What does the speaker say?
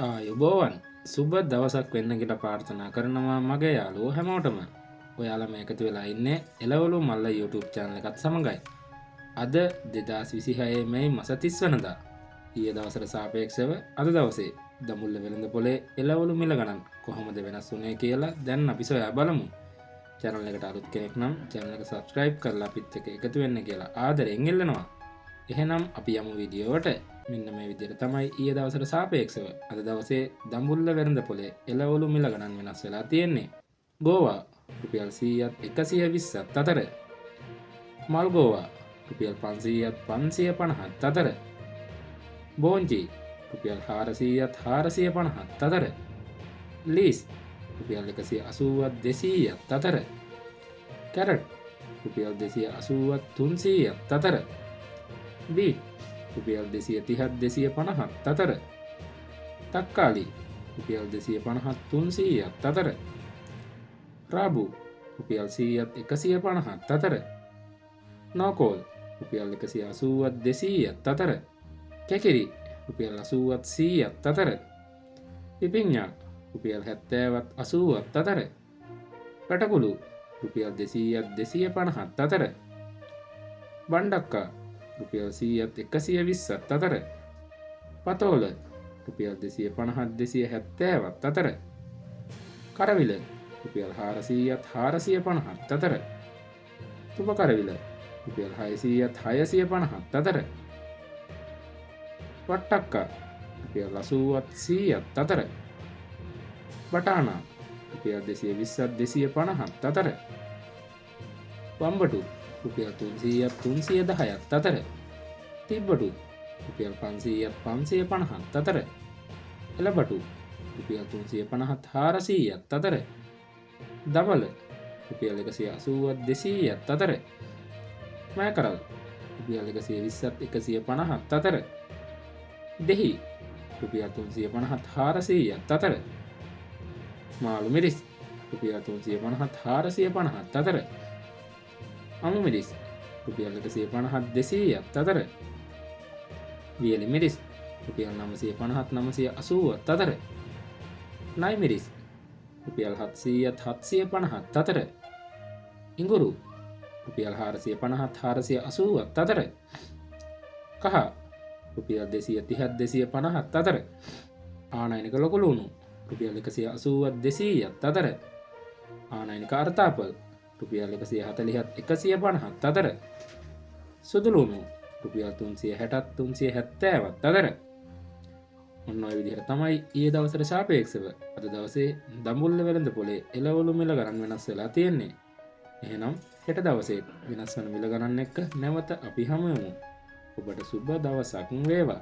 ආයුබෝවන් සුබ දවසක් වෙන්න කියලා ප්‍රාර්ථනා කරනවා මගේ යාළුවෝ හැමෝටම. ඔයාලා මේ එකතු වෙලා ඉන්නේ එළවලු මල්ල YouTube channel එකත් සමගයි. අද 2026 මැයි මාස 30 වෙනිදා. ඊයේ දවසට සාපේක්ෂව අද දවසේ දඹුල්ල වෙළඳ පොලේ එළවලු මිල ගණන් කොහොමද වෙනස් වුනේ කියලා දැන් අපි සොයා බලමු. channel එකට අලුත් කෙනෙක් නම් channel එක subscribe කරලා අපිත් එක්ක එකතු වෙන්න කියලා ආදරෙන් ඉල්ලනවා. එහෙනම් අපි යමු වීඩියෝවට. මෙන්න මේ විදිහට තමයි ඊයේ දවසට සාපේක්ෂව අද දවසේ දඹුල්ල වෙළඳ පොලේ එළවලු මිල ගණන් වෙනස් වෙලා තියෙන්නේ. ගෝවා රුපියල් 100ත් 120ත් අතර. මල් ගෝවා රුපියල් 500ත් 550ත් අතර. බෝංචි රුපියල් 400ත් 450ත් අතර. ලීස් රුපියල් 180ත් 200ත් අතර. කැරට් රුපියල් 280ත් 300ත් අතර. බීට් රුපියල් 230ත් 250ත් අතර. තක්කාලි රුපියල් 250ත් 300ත් අතර. රාබු රුපියල් 100ත් 150ත් අතර. නෝකෝල් රුපියල් 180ත් 200ත් අතර. කැකිරි රුපියල් 80ත් 100ත් අතර. පිපිඤ්ඤා රුපියල් 70ත් 80ත් අතර. පැටකුළු රුපියල් 200ත් 250ත් අතර. බණ්ඩක්කා රුපියල් 100ත් 120ත් අතර. පතෝල රුපියල් 250ත් 270ත් අතර. කරවිල රුපියල් 400ත් 450ත් අතර. තුඹ කරවිල රුපියල් 600ත් 650ත් අතර. වට්ටක්කා රුපියල් 80ත් 100ත් අතර. බටානා රුපියල් 220ත් 250ත් අතර. වම්බටු රුපියල් 300ත් 310ත් අතර. තිබ්බටු රුපියල් 500ත් 550ත් අතර. එළබටු රුපියල් 350ත් 400ත් අතර. දවල රුපියල් 180ත් 200ත් අතර. මෑකරල් රුපියල් 120ත් 150ත් අතර. දෙහි රුපියල් 350ත් 400ත් අතර. මාළු මිරිස් රුපියල් 350ත් 450ත් අතර. අමු මිරිස් රුපියල් 150ත් 200ත් අතර. වියලි මිරිස් රුපියල් 950ත් 980ත් අතර. නයි මිරිස් රුපියල් 700ත් 750ත් අතර. ඉඟුරු රුපියල් 450ත් 480ත් අතර. කහ රුපියල් 230ත් 250ත් අතර. ආනයනික ලොකු ලුණු රුපියල් 180ත් 200ත් අතර. ආනයනික අර්තාපල් රුපියල් 140ත් 150ත් අතර. සුදු ලුණු රුපියල් 360ත් 370ත් අතර. ඔන්න ඔය විදිහට තමයි ඊයේ දවසට සාපේක්ෂව අද දවසේ දඹුල්ල වෙළඳ පොලේ එළවලු මිල ගණන් වෙනස් වෙලා තියෙන්නේ. එහෙනම් හෙට දවසේ වෙනස් වෙන මිල ගණන් එක්ක නැවත අපි හමු වෙමු. ඔබට සුබ දවසක් වේවා.